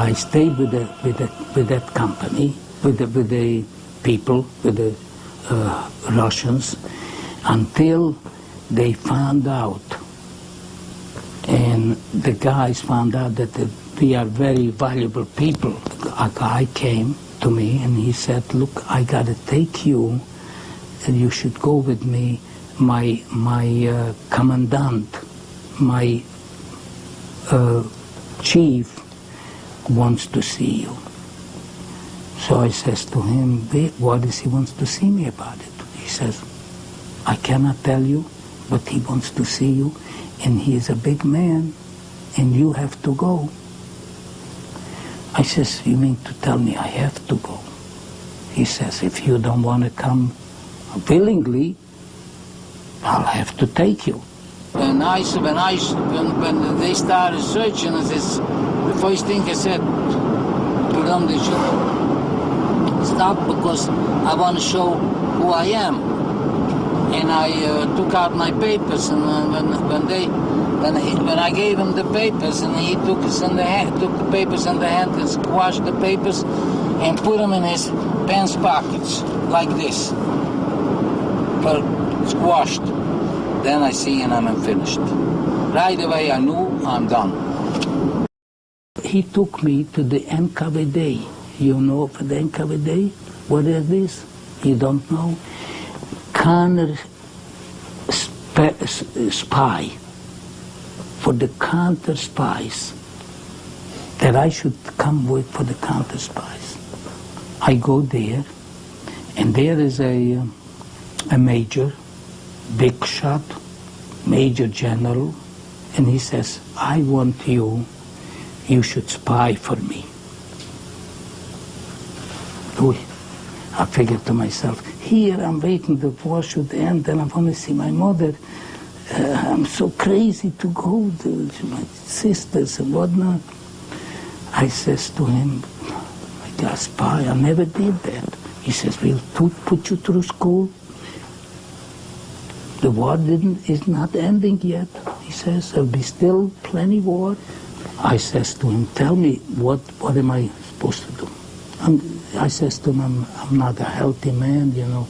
I stayed with that company, with the people, with the Russians, until they found out, and the guys found out that we are very valuable people. A guy came to me and he said, "Look, I gotta take you, and you should go with me. My commandant, my chief wants to see you." So I says to him, "What is he wants to see me about it?" He says, "I cannot tell you, but he wants to see you, and he is a big man, and you have to go." I says, "You mean to tell me I have to go?" He says, "If you don't want to come willingly, I'll have to take you." When they started searching, the first thing I said to them, they should stop, because I want to show who I am. And I took out my papers, and when I gave him the papers, and he took the papers in the hand and squashed the papers and put them in his pants pockets like this, but squashed. Then I see, and I'm finished. Right away I knew I'm done. He took me to the NKVD. You know of the NKVD? What is this? You don't know? Counter spy, for the counter spies, that I should come work for the counter spies. I go there, and there is a major, big shot, major general, and he says, "I want you should spy for me." I figured to myself, here I'm waiting, the war should end, and I want to see my mother. I'm so crazy to go to my sisters and whatnot. I says to him, "I got spy, I never did that." He says, "We'll put you through school. The war is not ending yet." He says, "There'll be still plenty war." I says to him, "Tell me, what am I supposed to do?" I says to him, I'm not a healthy man, you know.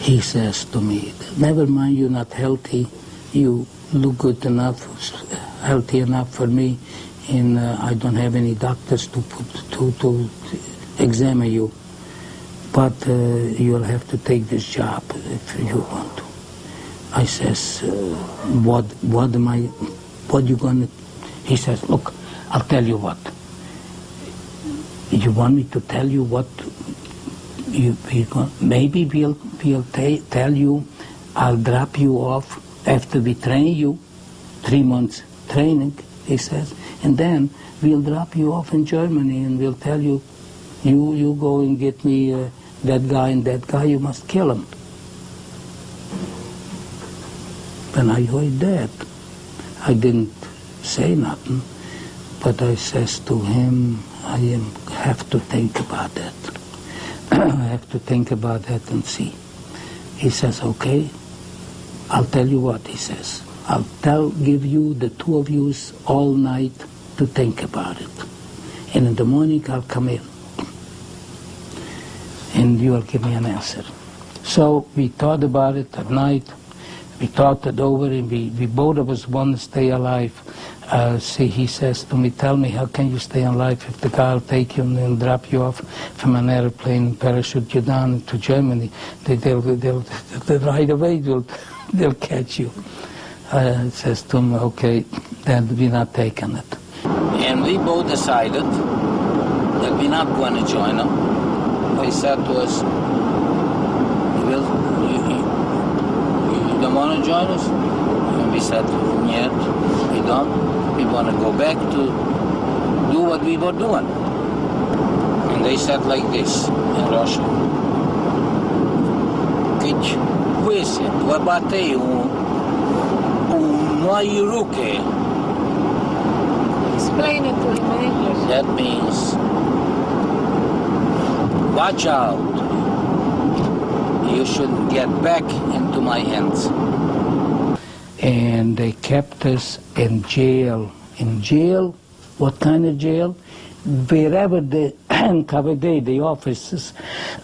He says to me, "Never mind, you're not healthy. You look good enough, healthy enough for me, and I don't have any doctors to examine you. But you'll have to take this job if you want to." I says, what you gonna? He says, "Look, I'll tell you what. You want me to tell you what? Maybe we'll tell you. I'll drop you off after we train you, 3 months training." He says, "And then we'll drop you off in Germany, and we'll tell you, you go and get me that guy and that guy. You must kill him." When I heard that, I didn't say nothing, but I says to him, I have to think about that. I have to think about that and see. He says, "Okay, I'll tell you what," he says. Give you, the two of you, all night to think about it. And in the morning I'll come in. And you will give me an answer. So we thought about it at night. We talked it over, and we both of us want to stay alive. He says to me, "Tell me, how can you stay alive if the guy will take you and drop you off from an airplane and parachute you down to Germany? They'll right away they'll catch you." I says to him, "Okay, then we're not taking it." And we both decided that we're not going to join them. He said to us, "You don't want to join us?" And we said, "Yet, we don't. We want to go back to do what we were doing." And they said like this in Russian. "Кыть высит, лопаты у мои руки." Explain it to him in English. That means, watch out. You shouldn't get back into my hands. And they kept us in jail. In jail What kind of jail? Wherever the NKVD, the officers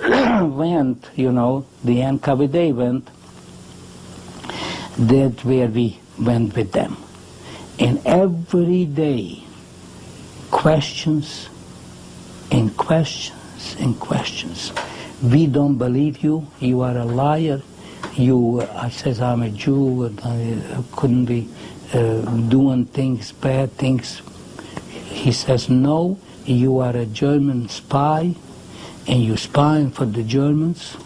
went, you know, the NKVD went, that's where we went with them. And every day, questions and questions and questions. We don't believe you. You are a liar. I says I'm a Jew and I couldn't be doing things, bad things. He says, no, you are a German spy and you're spying for the Germans.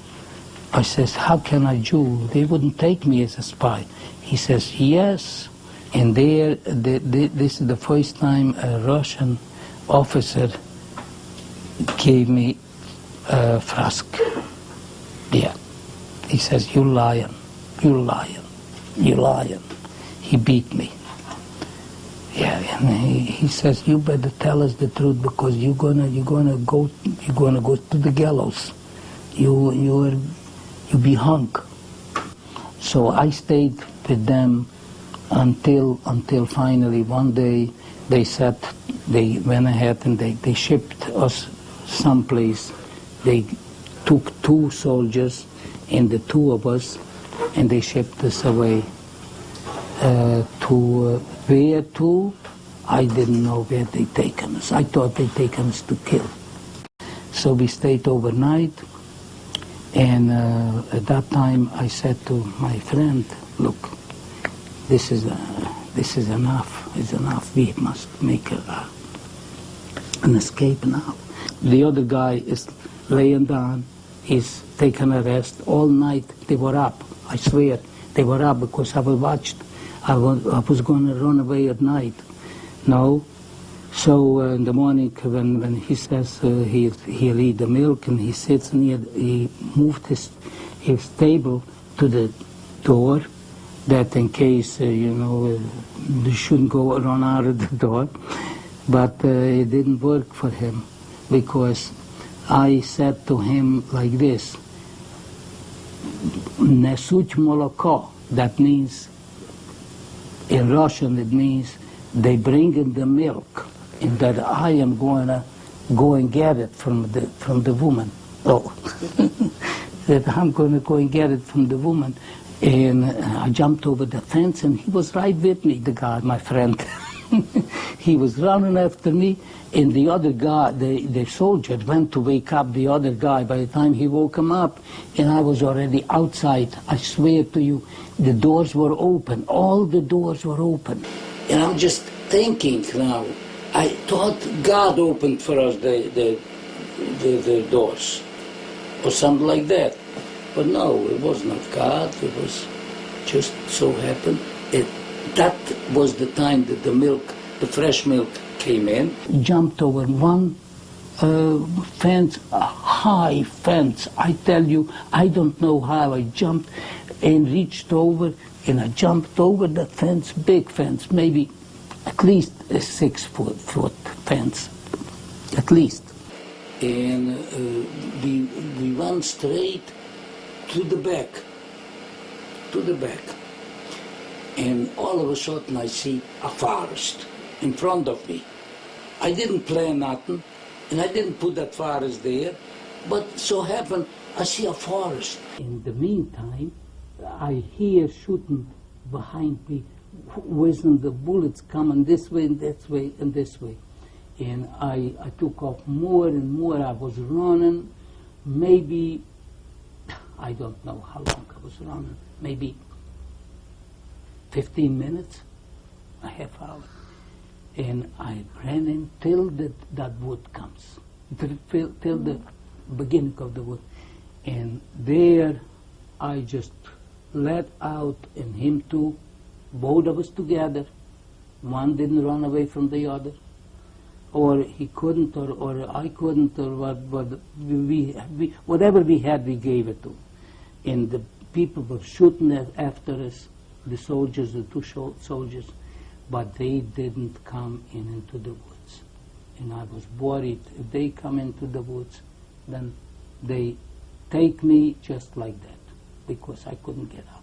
I says, how can I Jew? They wouldn't take me as a spy. He says, yes. And this is the first time a Russian officer gave me a flask. Yeah. He says, you lying, you lying, you lying. He beat me. Yeah, and he says, you better tell us the truth because you're gonna go to the gallows. You'll be hung. So I stayed with them until finally one day they went ahead and they shipped us someplace. They took 2 soldiers and the 2 of us, and they shipped us away to where to? I didn't know where they'd taken us. I thought they'd taken us to kill. So we stayed overnight, and at that time I said to my friend, look, this is enough. It's enough. We must make an escape now. The other guy is laying down. He's taken a rest. All night they were up. I swear they were up because I was watched. I was going to run away at night. No. So in the morning when he says he'll eat the milk and he sits and he moved his table to the door, that in case, they shouldn't go run out of the door. But it didn't work for him because I said to him like this, Nesuch moloko, that means, in Russian it means, they bring in the milk, and that I am going to go and get it from the woman. Oh, that I'm going to go and get it from the woman. And I jumped over the fence, and he was right with me, the guy, my friend. He was running after me, and the other guy, the soldier, went to wake up the other guy. By the time he woke him up, and I was already outside, I swear to you, the doors were open. All the doors were open. And I'm just thinking now, I thought God opened for us the doors, or something like that. But no, it was not God. It was just so happened. That was the time that the fresh milk came in. Jumped over one fence, a high fence. I tell you, I don't know how I jumped and reached over, and I jumped over the fence, big fence, maybe at least a 6-foot fence, at least. And we went straight to the back. And all of a sudden I see a forest in front of me. I didn't plan nothing, and I didn't put that forest there, but so happened I see a forest. In the meantime, I hear shooting behind me, whizzing the bullets coming this way and that way and this way. And I took off more and more. I was running, maybe, I don't know how long I was running, maybe 15 minutes, a half hour. And I ran in till that wood comes, till the beginning of the wood. And there I just let out, and him too, both of us together. One didn't run away from the other, or he couldn't, or I couldn't, or what whatever we had, we gave it to. And the people were shooting after us, the soldiers, the 2 soldiers, but they didn't come into the woods. And I was worried, if they come into the woods, then they take me just like that, because I couldn't get out.